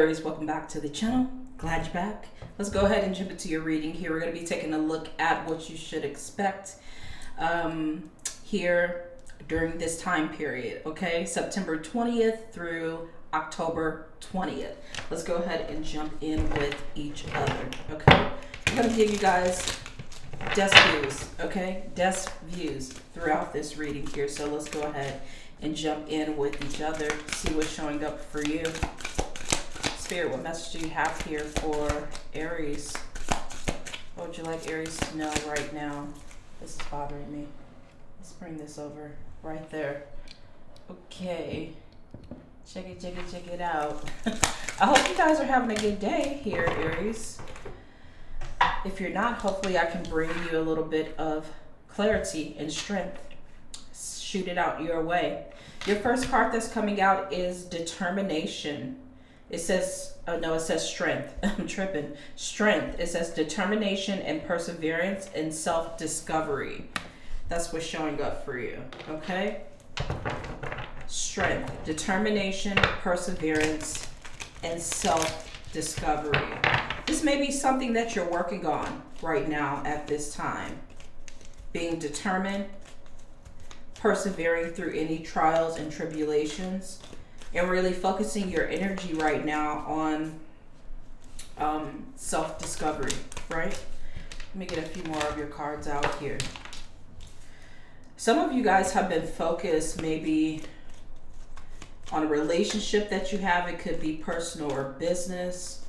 Aries, welcome back to the channel. Glad you're back. Let's go ahead and jump into your reading here. We're going to be taking a look at what you should expect here during this time period, okay? September 20th through October 20th. Let's go ahead and jump in with each other, okay? I'm going to give you guys desk views, okay? Desk views throughout this reading here. So let's go ahead and jump in with each other, see what's showing up for you. Spirit, what message do you have here for Aries? What would you like Aries to know right now? This is bothering me. Let's bring this over right there. Okay. Check it out. I hope you guys are having a good day here, Aries. If you're not, hopefully I can bring you a little bit of clarity and strength. Shoot it out your way. Your first card that's coming out is determination. It says, oh no, it says strength. I'm tripping. Strength. It says determination and perseverance and self-discovery. That's what's showing up for you, okay? Strength, determination, perseverance, and self-discovery. This may be something that you're working on right now at this time. Being determined, persevering through any trials and tribulations, and really focusing your energy right now on self-discovery, right? Let me get a few more of your cards out here. Some of you guys have been focused maybe on a relationship that you have. It could be personal or business.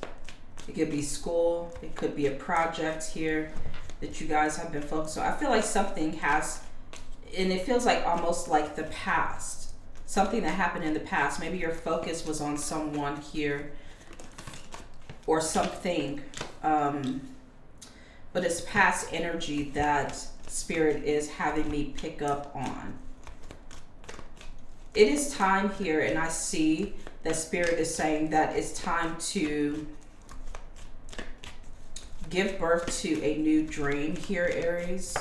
It could be school. It could be a project here that you guys have been focused on. I feel like something has, and it feels like almost like the past. Something that happened in the past. Maybe your focus was on someone here or something. But it's past energy that Spirit is having me pick up on. It is time here, and I see that Spirit is saying that it's time to give birth to a new dream here, Aries,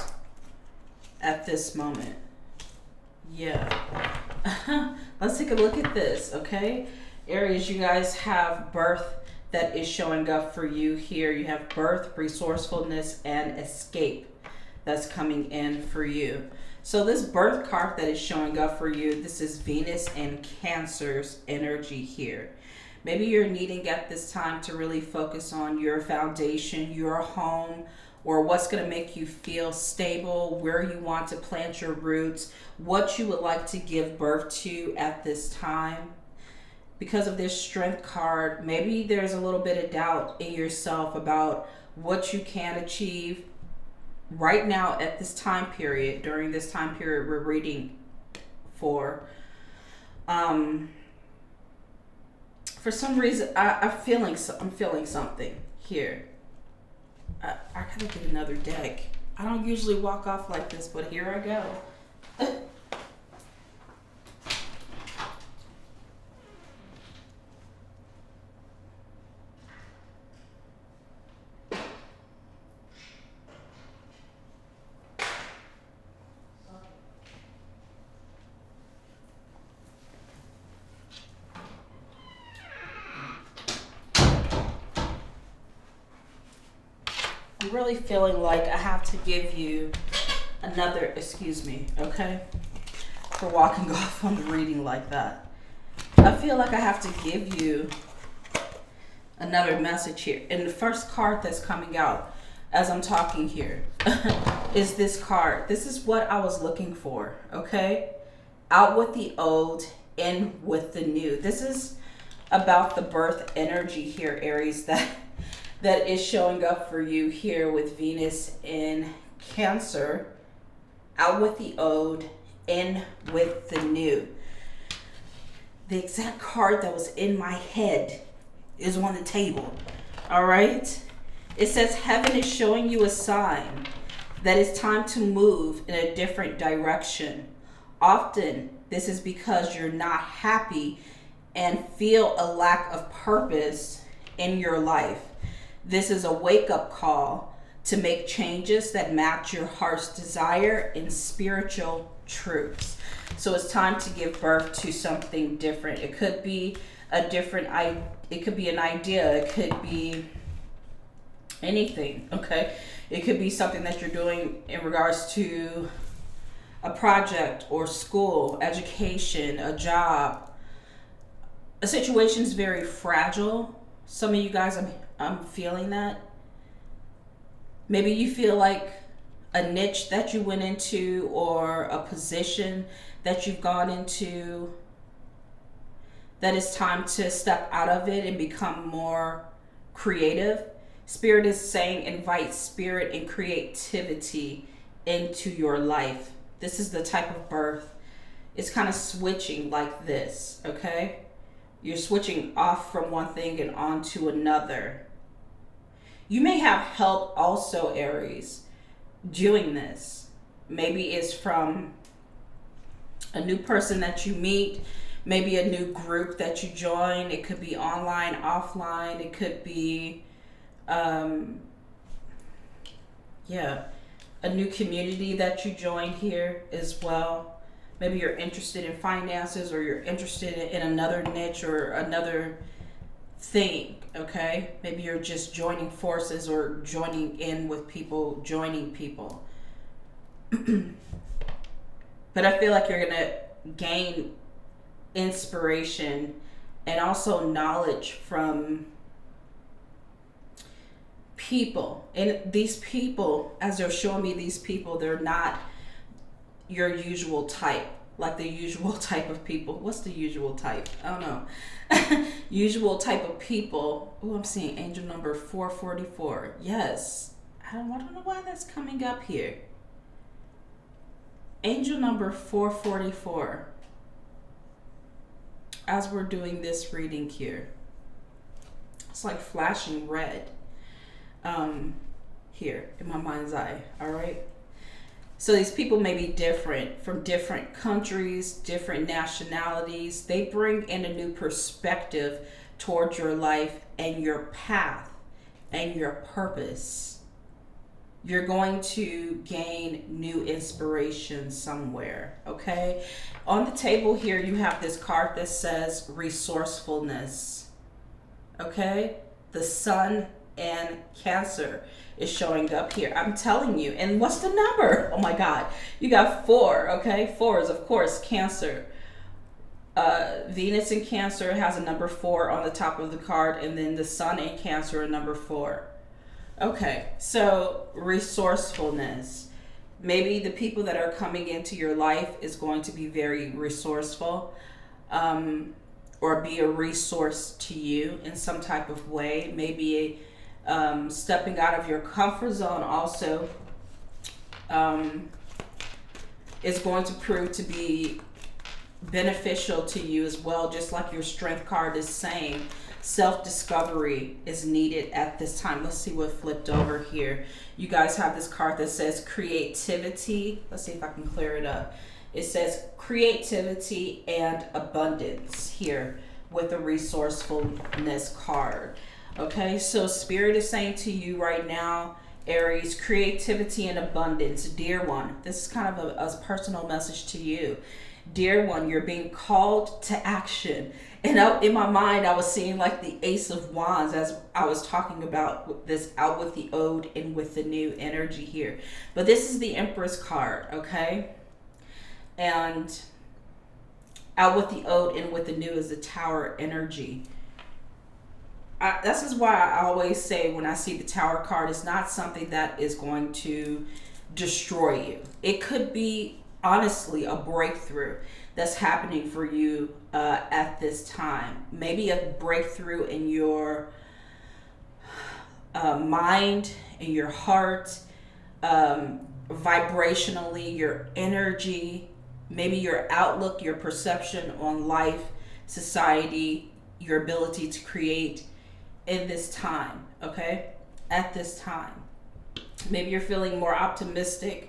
at this moment. Yeah. Let's take a look at this, okay? Aries, you guys have birth that is showing up for you here. You have birth, resourcefulness, and escape that's coming in for you. So this birth card that is showing up for you, this is Venus and Cancer's energy here. Maybe you're needing at this time to really focus on your foundation, your home, or what's going to make you feel stable, where you want to plant your roots, what you would like to give birth to at this time. Because of this strength card, maybe there's a little bit of doubt in yourself about what you can achieve right now at this time period. During this time period we're reading for some reason I'm feeling something here. I gotta get another deck. I don't usually walk off like this, but here I go. I'm really feeling like I have to give you another, excuse me, okay, for walking off on the reading like that. I feel like I have to give you another message here. And the first card that's coming out as I'm talking here is this card. This is what I was looking for, okay? Out with the old, in with the new. This is about the birth energy here, Aries, that is showing up for you here with Venus in Cancer. Out with the old, in with the new. The exact card that was in my head is on the table. All right? It says heaven is showing you a sign that it's time to move in a different direction. Often this is because you're not happy and feel a lack of purpose in your life. This is a wake-up call to make changes that match your heart's desire and spiritual truths. So it's time to give birth to something different. It could be a different It could be an idea. It could be anything, okay? It could be something that you're doing in regards to a project or school, education, a job. A situation is very fragile. Some of you guys, I'm feeling that. Maybe you feel like a niche that you went into or a position that you've gone into, that it's time to step out of it and become more creative. Spirit is saying invite spirit and creativity into your life. This is the type of birth. It's kind of switching like this, okay? You're switching off from one thing and on to another. You may have help also, Aries, doing this. Maybe it's from a new person that you meet, maybe a new group that you join. It could be online, offline. It could be, a new community that you join here as well. Maybe you're interested in finances, or you're interested in another niche or another thing, okay? Maybe you're just joining forces or joining in with people, joining people. But I feel like you're gonna gain inspiration and also knowledge from people. And these people, as they're showing me these people, they're not your usual type, like the usual type of people. What's the usual type? I don't know. Usual type of people. Oh, I'm seeing angel number 444. Yes. I don't know why that's coming up here. Angel number 444. As we're doing this reading here, it's like flashing red here in my mind's eye. All right. So these people may be different, from different countries, different nationalities. They bring in a new perspective towards your life and your path and your purpose. You're going to gain new inspiration somewhere, okay? On the table here, you have this card that says resourcefulness, okay? The Sun and Cancer is showing up here. I'm telling you. And what's the number? Oh my God. You got 4, okay? 4 is, of course, Cancer. Venus in Cancer has a number 4 on the top of the card, and then the Sun in Cancer, a number 4. Okay, so resourcefulness. Maybe the people that are coming into your life is going to be very resourceful, or be a resource to you in some type of way. Maybe stepping out of your comfort zone also is going to prove to be beneficial to you as well. Just like your Strength card is saying, self-discovery is needed at this time. Let's see what flipped over here. You guys have this card that says creativity. Let's see if I can clear it up. It says creativity and abundance here with the resourcefulness card. Okay, so Spirit is saying to you right now, Aries, creativity and abundance. Dear one, this is kind of a personal message to you. Dear one, you're being called to action. And in my mind, I was seeing like the Ace of Wands as I was talking about this, out with the old and with the new energy here. But this is the Empress card, okay? And out with the old and with the new is the Tower energy. This is why I always say when I see the Tower card, it's not something that is going to destroy you. It could be, honestly, a breakthrough that's happening for you at this time. Maybe a breakthrough in your mind, in your heart, vibrationally, your energy, maybe your outlook, your perception on life, society, your ability to create in this time, okay? At this time. Maybe you're feeling more optimistic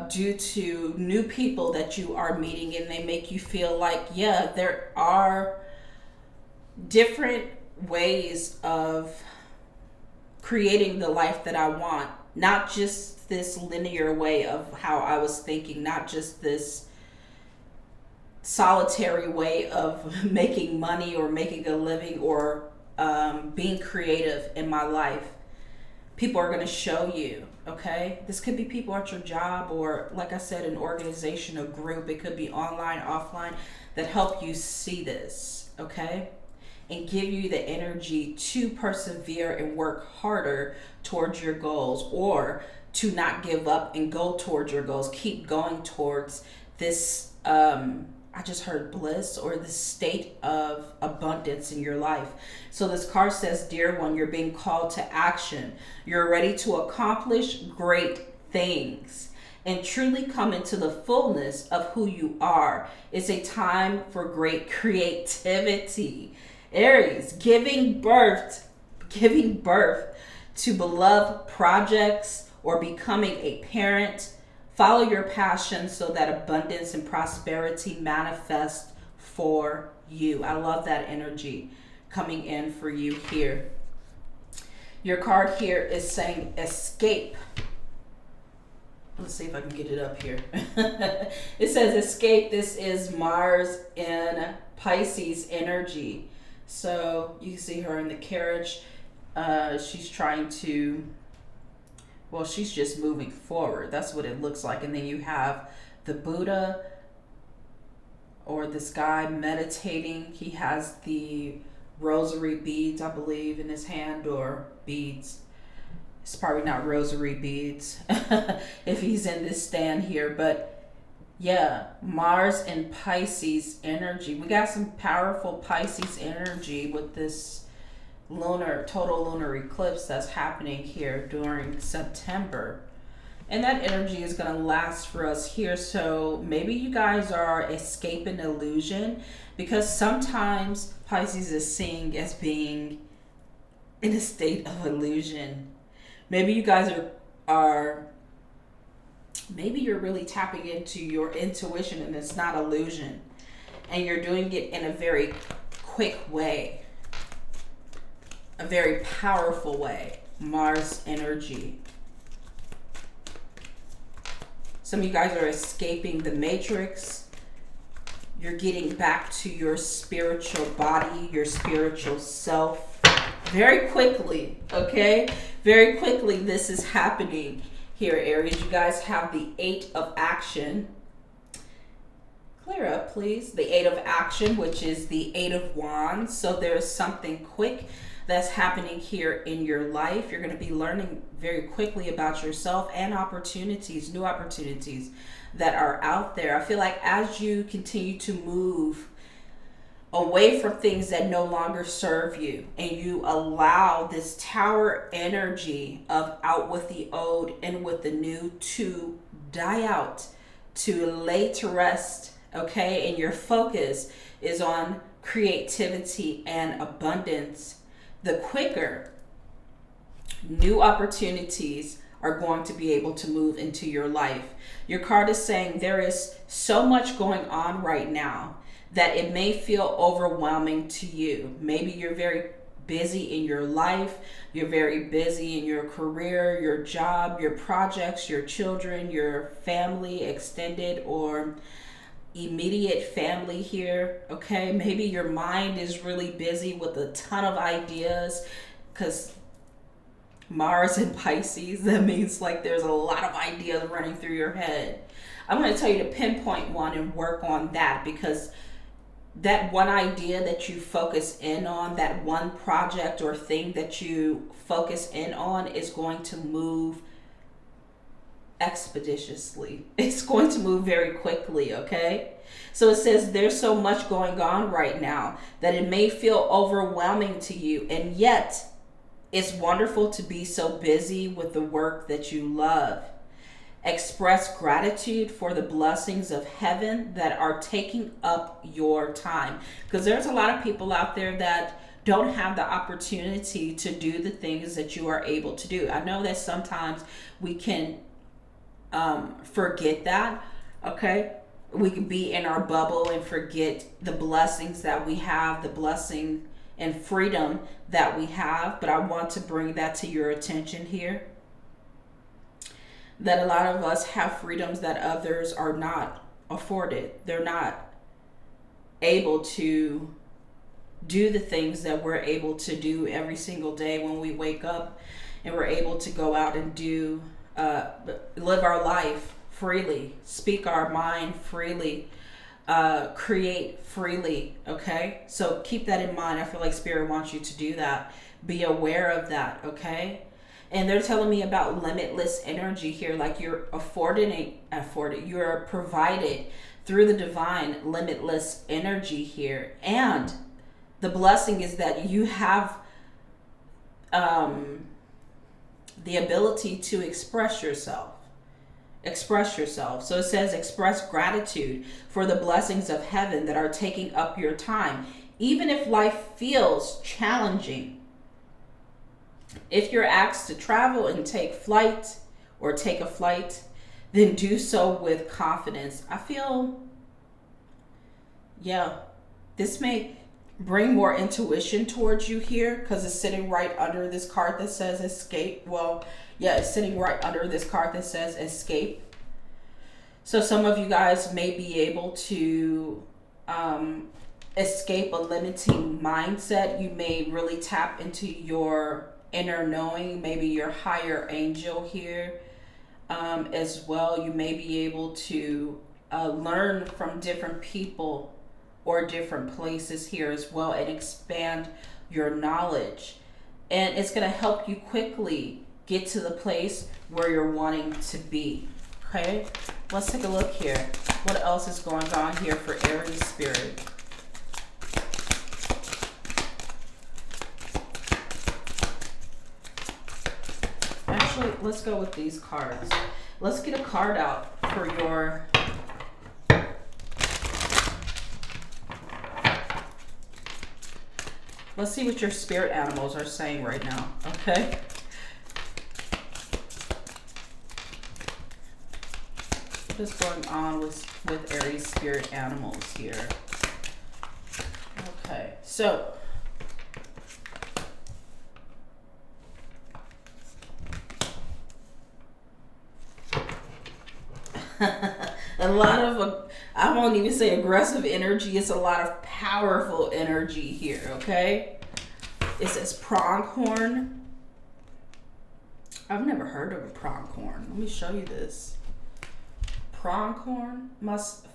due to new people that you are meeting, and they make you feel like, yeah, there are different ways of creating the life that I want. Not just this linear way of how I was thinking, not just this solitary way of making money or making a living or being creative in my life. People are going to show you, okay? This could be people at your job or, like I said, an organization, a group. It could be online, offline, that help you see this, okay? And give you the energy to persevere and work harder towards your goals, or to not give up and go towards your goals. Keep going towards this, I just heard bliss, or the state of abundance in your life. So this card says, dear one, you're being called to action. You're ready to accomplish great things and truly come into the fullness of who you are. It's a time for great creativity. Aries, giving birth to beloved projects or becoming a parent. Follow your passion so that abundance and prosperity manifest for you. I love that energy coming in for you here. Your card here is saying escape. Let's see if I can get it up here. It says escape. This is Mars in Pisces energy. So you can see her in the carriage. She's trying to, well, she's just moving forward. That's what it looks like. And then you have the Buddha, or this guy meditating. He has the rosary beads, I believe, in his hand, or beads. It's probably not rosary beads if he's in this stand here. But yeah, Mars and Pisces energy. We got some powerful Pisces energy with this total lunar eclipse that's happening here during September. And that energy is going to last for us here. So maybe you guys are escaping illusion, because sometimes Pisces is seen as being in a state of illusion. Maybe you guys are maybe you're really tapping into your intuition and it's not illusion, and you're doing it in a very quick way, a very powerful way. Mars energy. Some of you guys are escaping the matrix. You're getting back to your spiritual body, your spiritual self very quickly, okay? Very quickly this is happening here, Aries. You guys have the 8 of action. Clear up, please. The 8 of action, which is the 8 of wands. So there's something quick that's happening here in your life. You're going to be learning very quickly about yourself and opportunities, new opportunities that are out there. I feel like as you continue to move away from things that no longer serve you, and you allow this tower energy of out with the old and with the new to die out, to lay to rest, okay? And your focus is on creativity and abundance, the quicker new opportunities are going to be able to move into your life. Your card is saying there is so much going on right now that it may feel overwhelming to you. Maybe you're very busy in your life, you're very busy in your career, your job, your projects, your children, your family, extended or immediate family here, okay? Maybe your mind is really busy with a ton of ideas, because Mars in Pisces, that means like there's a lot of ideas running through your head. I'm going to tell you to pinpoint one and work on that, because that one idea that you focus in on, that one project or thing that you focus in on, is going to move expeditiously. It's going to move very quickly, okay? So it says there's so much going on right now that it may feel overwhelming to you, and yet it's wonderful to be so busy with the work that you love. Express gratitude for the blessings of heaven that are taking up your time, because there's a lot of people out there that don't have the opportunity to do the things that you are able to do. I know that sometimes we can forget that, okay? We can be in our bubble and forget the blessings that we have, the blessing and freedom that we have. But I want to bring that to your attention here, that a lot of us have freedoms that others are not afforded. They're not able to do the things that we're able to do every single day when we wake up, and we're able to go out and do live our life freely, speak our mind freely, create freely. Okay, so keep that in mind. I feel like Spirit wants you to do that. Be aware of that. Okay. And they're telling me about limitless energy here, like you're you're provided through the divine limitless energy here. And the blessing is that you have the ability to express yourself. Express yourself. So it says express gratitude for the blessings of heaven that are taking up your time, even if life feels challenging. If you're asked to travel and take flight or take a flight, then do so with confidence. I feel, yeah, this may bring more intuition towards you here, because it's sitting right under this card that says escape. Well, yeah, it's sitting right under this card that says escape. So some of you guys may be able to escape a limiting mindset. You may really tap into your inner knowing, maybe your higher angel here as well. You may be able to learn from different people or different places here as well, and expand your knowledge. And it's going to help you quickly get to the place where you're wanting to be. Okay, let's take a look here. What else is going on here for Aries Spirit? Actually, let's go with these cards. Let's get a card out for your let's see what your spirit animals are saying right now, okay? What is going on with Aries spirit animals here? Okay, so a lot of, I won't even say aggressive energy, it's a lot of powerful energy here, okay? It says pronghorn. I've never heard of a pronghorn. Let me show you this. Pronghorn,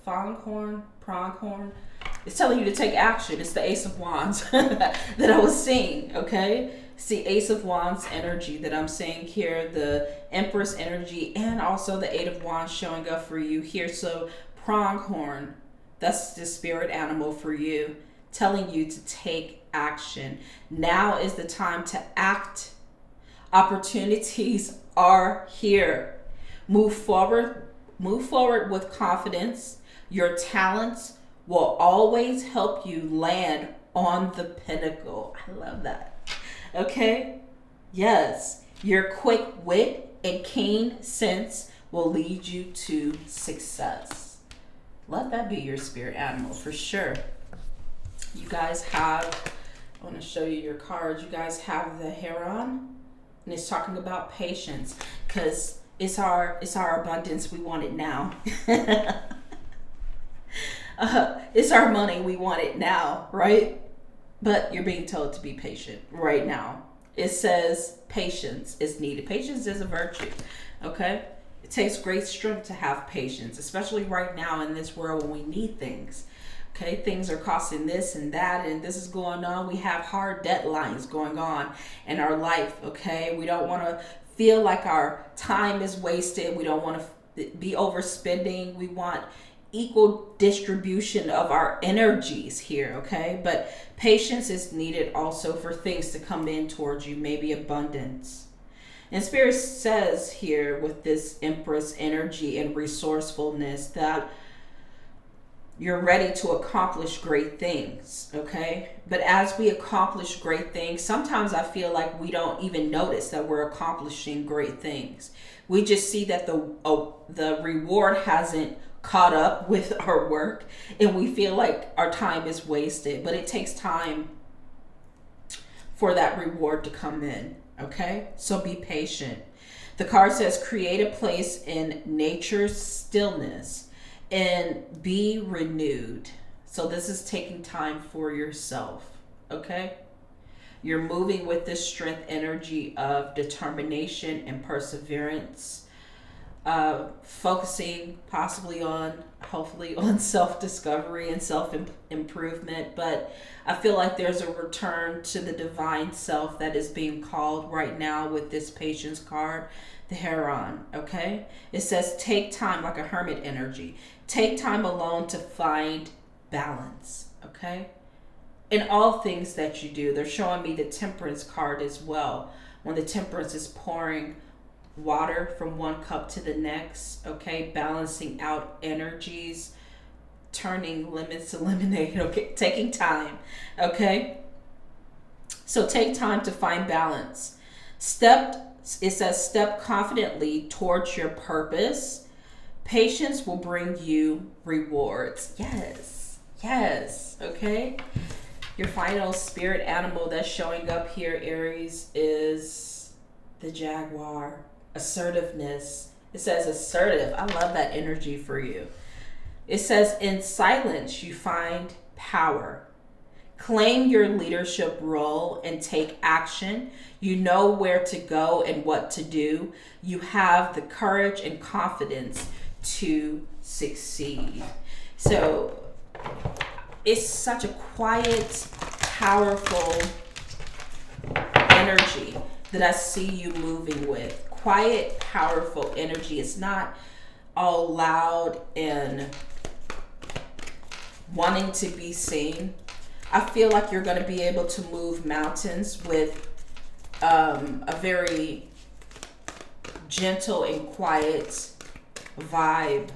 pronghorn. It's telling you to take action. It's the Ace of Wands that I was seeing, okay? It's the Ace of Wands energy that I'm seeing here, the Empress energy, and also the Eight of Wands showing up for you here. So pronghorn, that's the spirit animal for you, telling you to take action. Now is the time to act. Opportunities are here. Move forward with confidence. Your talents will always help you land on the pinnacle. I love that. Okay? Yes. Your quick wit and keen sense will lead you to success. Let that be your spirit animal for sure. You guys have, I want to show you your cards. You guys have the Heron, and it's talking about patience, because it's our abundance. We want it now. It's our money. We want it now, right? But you're being told to be patient right now. It says patience is needed. Patience is a virtue, okay? It takes great strength to have patience, especially right now in this world when we need things. Okay, things are costing this and that, and this is going on. We have hard deadlines going on in our life, okay? We don't want to feel like our time is wasted. We don't want to be overspending. We want equal distribution of our energies here, okay? But patience is needed also for things to come in towards you, maybe abundance. And Spirit says here with this Empress energy and resourcefulness that you're ready to accomplish great things, okay? But as we accomplish great things, sometimes I feel like we don't even notice that we're accomplishing great things. We just see that the reward hasn't caught up with our work, and we feel like our time is wasted. But it takes time for that reward to come in, okay? So be patient. The card says create a place in nature's stillness and be renewed. So this is taking time for yourself, okay? You're moving with this strength energy of determination and perseverance, focusing possibly on, hopefully on self-discovery and self-improvement. But I feel like there's a return to the divine self that is being called right now with this patience card, the Heron, okay? It says take time, like a hermit energy. Take time alone to find balance, okay? In all things that you do. They're showing me the Temperance card as well. When the Temperance is pouring water from one cup to the next, okay? Balancing out energies, turning lemons to lemonade, okay? Taking time, okay? So take time to find balance. It says step confidently towards your purpose. Patience will bring you rewards. Yes, okay? Your final spirit animal that's showing up here, Aries, is the jaguar. Assertiveness. It says assertive. I love that energy for you. It says in silence you find power. Claim your leadership role and take action. You know where to go and what to do. You have the courage and confidence to succeed. So it's such a quiet, powerful energy that I see you moving with. Quiet, powerful energy. It's not all loud and wanting to be seen. I feel like you're going to be able to move mountains with a very gentle and quiet vibe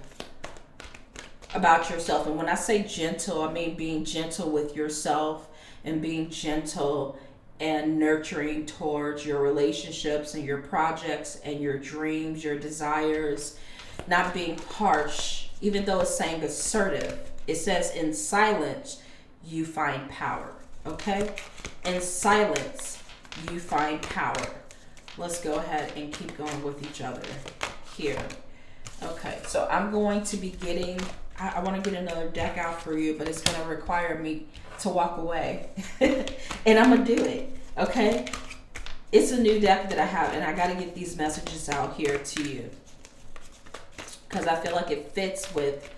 about yourself. And when I say gentle, I mean being gentle with yourself and being gentle and nurturing towards your relationships and your projects and your dreams, your desires, not being harsh. Even though it's saying assertive, it says in silence you find power, okay? In silence you find power. Let's go ahead and keep going with each other here. Okay, so I'm going to be getting, I want to get another deck out for you, but it's going to require me to walk away. And I'm going to do it, okay? It's a new deck that I have, and I got to get these messages out here to you because I feel like it fits with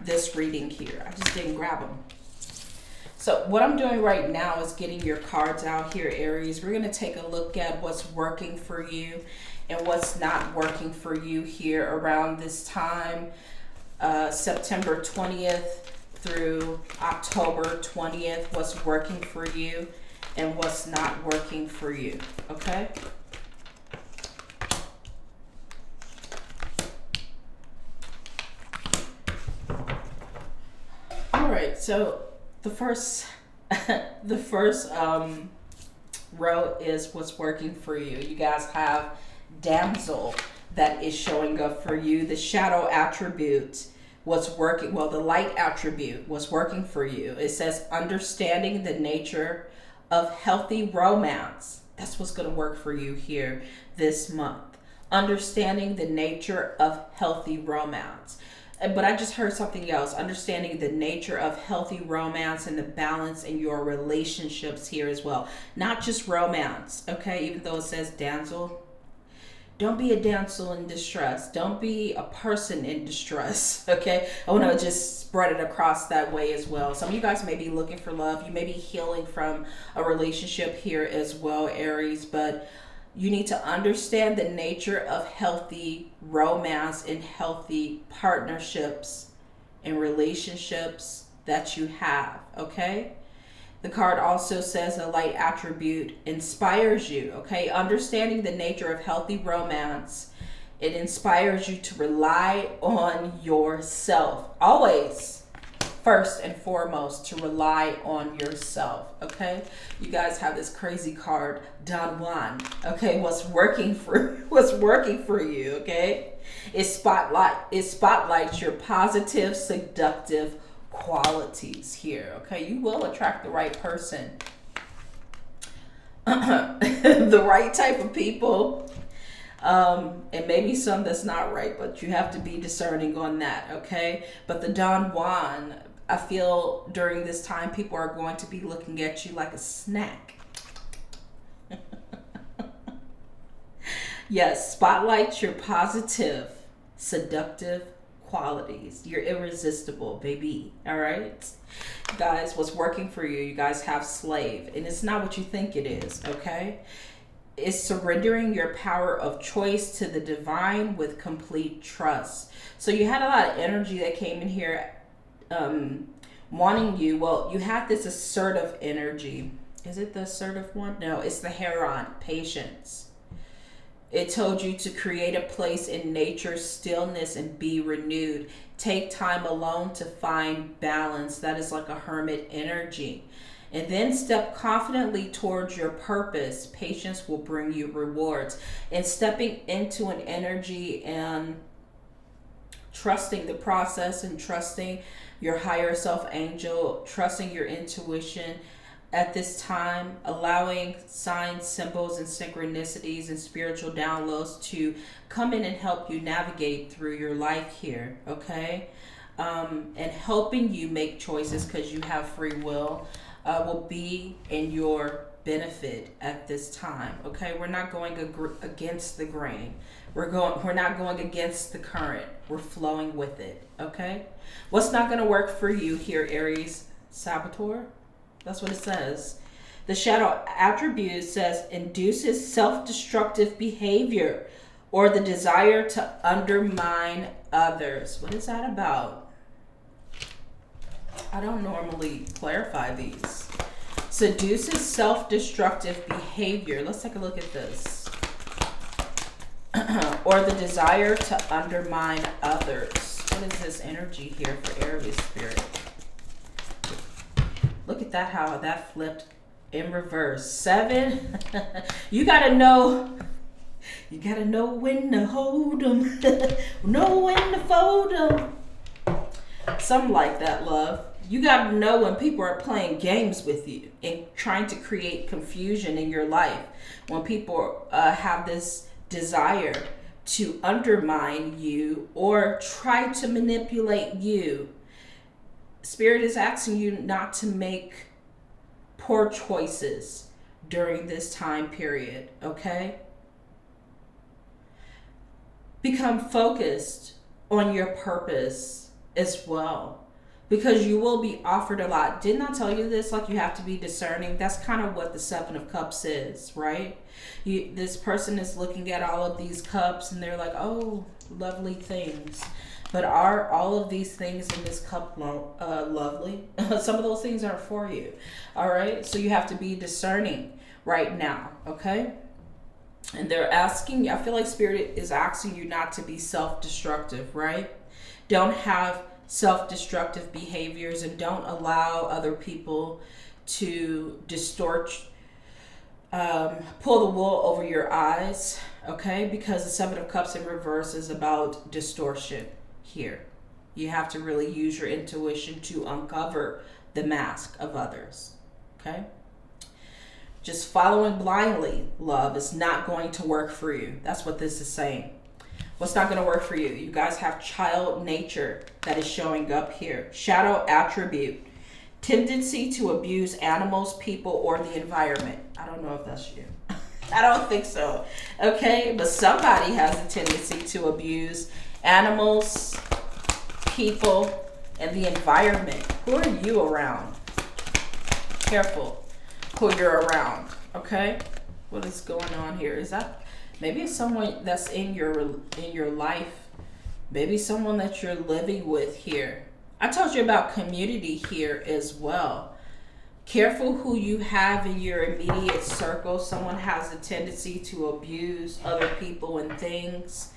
this reading here. I just didn't grab them. So what I'm doing right now is getting your cards out here, Aries. We're going to take a look at what's working for you and what's not working for you here around this time, September 20th through October 20th, what's working for you and what's not working for you, okay? All right, so the first row is what's working for you. You guys have damsel that is showing up for you. The shadow attribute, what's working, well, the light attribute, what's working for you. It says understanding the nature of healthy romance. That's what's going to work for you here this month. Understanding the nature of healthy romance. But I just heard something else. Understanding the nature of healthy romance and the balance in your relationships here as well. Not just romance, okay? Even though it says damsel. Don't be a damsel in distress. Don't be a person in distress, okay? I want to just spread it across that way as well. Some of you guys may be looking for love. You may be healing from a relationship here as well, Aries, but you need to understand the nature of healthy romance and healthy partnerships and relationships that you have, okay? The card also says a light attribute inspires you, okay? Understanding the nature of healthy romance, it inspires you to rely on yourself. Always, first and foremost, to rely on yourself, okay? You guys have this crazy card, Don Juan, okay? What's working for you, okay? It spotlights your positive, seductive qualities here, okay? You will attract the right person. The right type of people. And maybe some that's not right, but you have to be discerning on that, okay? But the Don Juan, I feel during this time, people are going to be looking at you like a snack. Yes, spotlight your positive, seductive qualities. You're irresistible, baby. All right? Guys, what's working for you? You guys have slave, and it's not what you think it is, okay? It's surrendering your power of choice to the divine with complete trust. So you had a lot of energy that came in here wanting you. Well, you had this assertive energy. Is it the assertive one? No, it's the Heron, patience. It told you to create a place in nature's stillness and be renewed. Take time alone to find balance. That is like a hermit energy. And then step confidently towards your purpose. Patience will bring you rewards. And stepping into an energy and trusting the process and trusting your higher self angel, trusting your intuition at this time, allowing signs, symbols, and synchronicities and spiritual downloads to come in and help you navigate through your life here, okay? And helping you make choices because you have free will will be in your benefit at this time, okay? We're not going against the grain. We're not going against the current. We're flowing with it, okay? What's not going to work for you here, Aries? Saboteur? That's what it says. The shadow attribute says induces self-destructive behavior or the desire to undermine others. What is that about? I don't normally clarify these. Seduces self-destructive behavior. Let's take a look at this. Or the desire to undermine others. What is this energy here for Aries spirit? Look at that, how that flipped in reverse. 7. You gotta know when to hold them. Know when to fold them. Something like that, love. You gotta know when people are playing games with you and trying to create confusion in your life. When people have this desire to undermine you or try to manipulate you. Spirit is asking you not to make poor choices during this time period, okay? Become focused on your purpose as well, because you will be offered a lot. Didn't I tell you this? Like, you have to be discerning. That's kind of what the 7 of Cups is, right? This person is looking at all of these cups and they're like, oh, lovely things. But are all of these things in this cup lovely? Some of those things aren't for you. All right? So you have to be discerning right now, okay? And they're asking, I feel like Spirit is asking you not to be self-destructive, right? Don't have self-destructive behaviors and don't allow other people to distort, pull the wool over your eyes, okay? Because the 7 of Cups in reverse is about distortion. Here, you have to really use your intuition to uncover the mask of others, okay? Just following blindly, love, is not going to work for you. That's what this is saying. What's not going to work for you? You guys have child nature that is showing up here. Shadow attribute, tendency to abuse animals, people, or the environment. I don't know if that's you. I don't think so, okay? But somebody has a tendency to abuse animals, people, and the environment. Who are you around? Careful who you're around, okay? What is going on here? Is that maybe it's someone that's in your life? Maybe someone that you're living with here. I told you about community here as well. Careful who you have in your immediate circle. Someone has a tendency to abuse other people and things.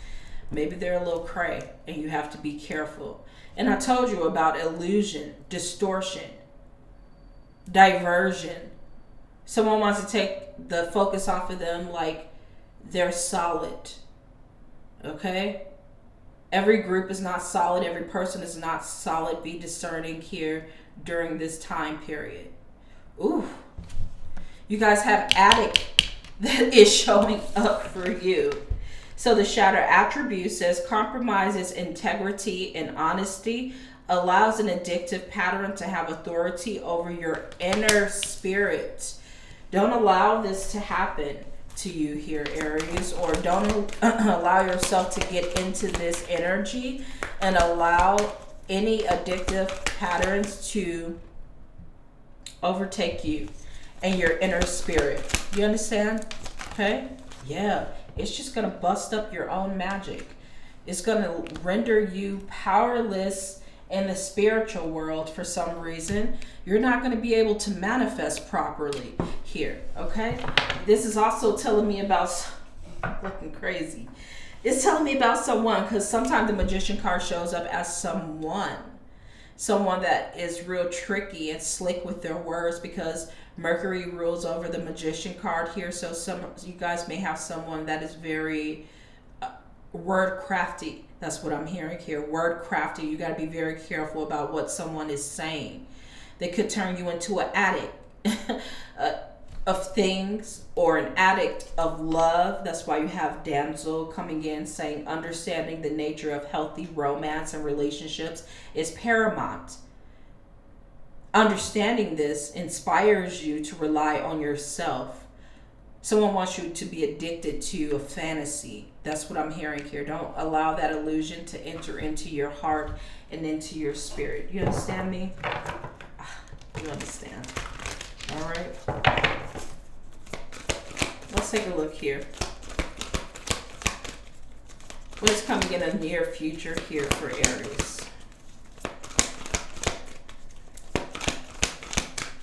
Maybe they're a little cray and you have to be careful. And I told you about illusion, distortion, diversion. Someone wants to take the focus off of them like they're solid, okay? Every group is not solid. Every person is not solid. Be discerning here during this time period. Ooh, you guys have addict that is showing up for you. So the shadow attribute says compromises integrity and honesty allows an addictive pattern to have authority over your inner spirit. Don't allow this to happen to you here, Aries, or don't allow yourself to get into this energy and allow any addictive patterns to overtake you and your inner spirit. You understand? Okay? Yeah. It's just going to bust up your own magic. It's going to render you powerless in the spiritual world for some reason. You're not going to be able to manifest properly here, okay? This is also telling me about, looking crazy. It's telling me about someone, because sometimes the Magician card shows up as someone that is real tricky and slick with their words, because Mercury rules over the Magician card here. So you guys may have someone that is very word crafty. That's what I'm hearing here. Word crafty. You got to be very careful about what someone is saying. They could turn you into an addict of things, or an addict of love. That's why you have Damsel coming in saying understanding the nature of healthy romance and relationships is paramount. Understanding this inspires you to rely on yourself. Someone wants you to be addicted to a fantasy. That's what I'm hearing here. Don't allow that illusion to enter into your heart and into your spirit. You understand me? You understand. All right. Let's take a look here. What is coming in the near future here for Aries?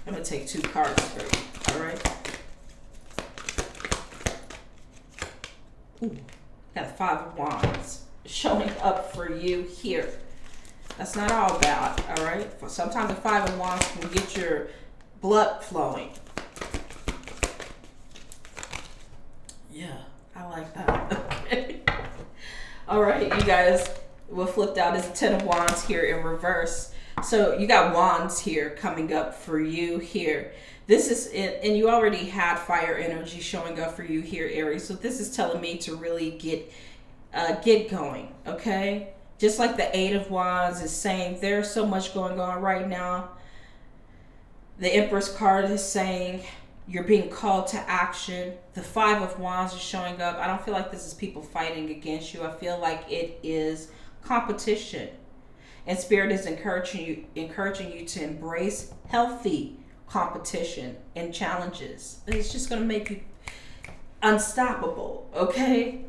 I'm going to take 2 cards for you. All right. Ooh, got a 5 of Wands showing up for you here. That's not all bad, all right? Sometimes the 5 of Wands can get your blood flowing. Yeah, I like that. Okay. All right, you guys, what flipped out is 10 of Wands here in reverse. So you got Wands here coming up for you here. This is it, and you already had fire energy showing up for you here, Aries. So this is telling me to really get going, okay? Just like the 8 of Wands is saying, there's so much going on right now. The Empress card is saying you're being called to action. The 5 of Wands is showing up. I don't feel like this is people fighting against you. I feel like it is competition. And Spirit is encouraging you to embrace healthy competition and challenges. It's just going to make you unstoppable, okay?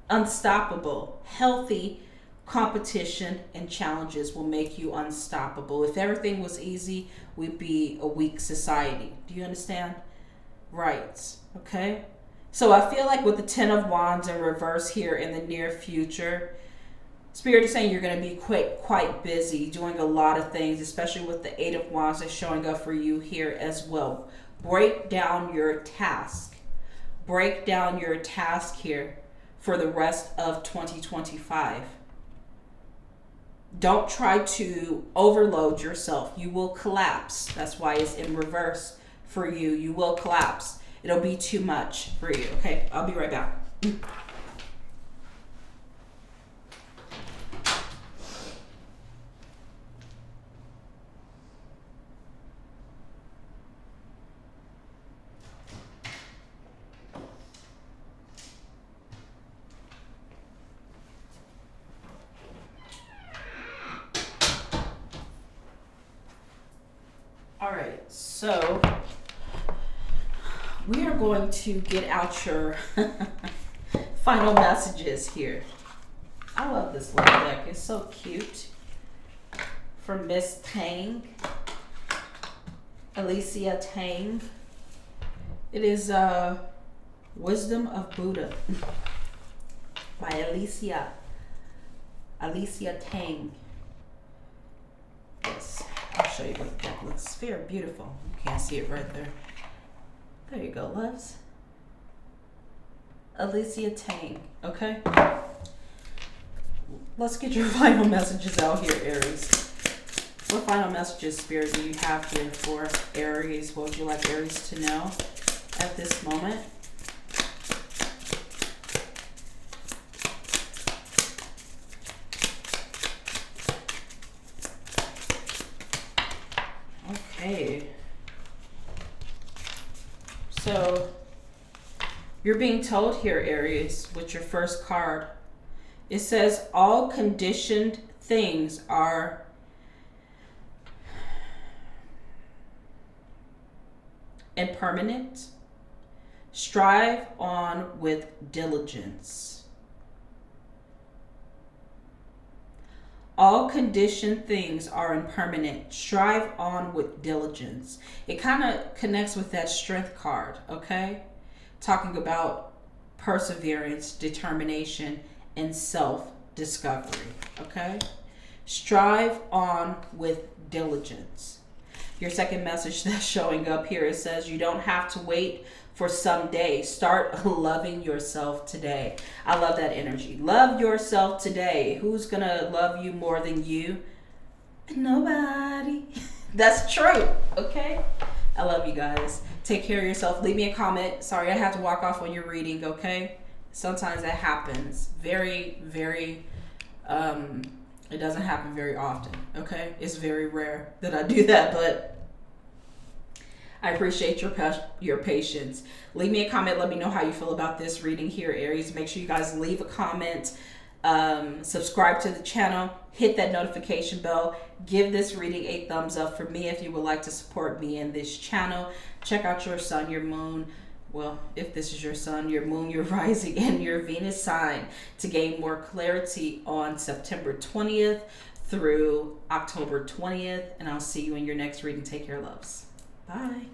Unstoppable. Healthy competition and challenges will make you unstoppable. If everything was easy, we'd be a weak society. Do you understand? Right. Okay? So I feel like with the 10 of Wands in reverse here in the near future, Spirit is saying you're going to be quite busy doing a lot of things, especially with the 8 of Wands that's showing up for you here as well. Break down your task. Break down your task here for the rest of 2025. Don't try to overload yourself. You will collapse. That's why it's in reverse for you. You will collapse. It'll be too much for you. Okay, I'll be right back. All right, so we are going to get out your final messages here. I love this little deck. It's so cute. From Miss Tang, Alicia Tang. It is Wisdom of Buddha by Alicia Tang. Yes. I'll show you what the deck looks. It's very beautiful. You can't see it right there. There you go, loves. Alicia Tang, okay? Let's get your final messages out here, Aries. What final messages, Spirit, do you have here for Aries? What would you like Aries to know at this moment? Okay. So you're being told here, Aries, with your first card. It says all conditioned things are impermanent. Strive on with diligence. All conditioned things are impermanent. Strive on with diligence. It kind of connects with that strength card, okay? Talking about perseverance, determination, and self-discovery, okay? Strive on with diligence. Your second message that's showing up here, it says you don't have to wait for someday. Start loving yourself today. I love that energy. Love yourself today. Who's gonna love you more than you? Nobody. That's true, okay? I love you guys. Take care of yourself. Leave me a comment. Sorry I had to walk off on your reading, okay? Sometimes that happens. Very, very, it doesn't happen very often, okay? It's very rare that I do that, but I appreciate your patience. Leave me a comment. Let me know how you feel about this reading here, Aries. Make sure you guys leave a comment. Subscribe to the channel. Hit that notification bell. Give this reading a thumbs up for me if you would like to support me in this channel. Check out your sun, your moon. Well, if this is your sun, your moon, your rising, and your Venus sign to gain more clarity on September 20th through October 20th. And I'll see you in your next reading. Take care, loves. Bye.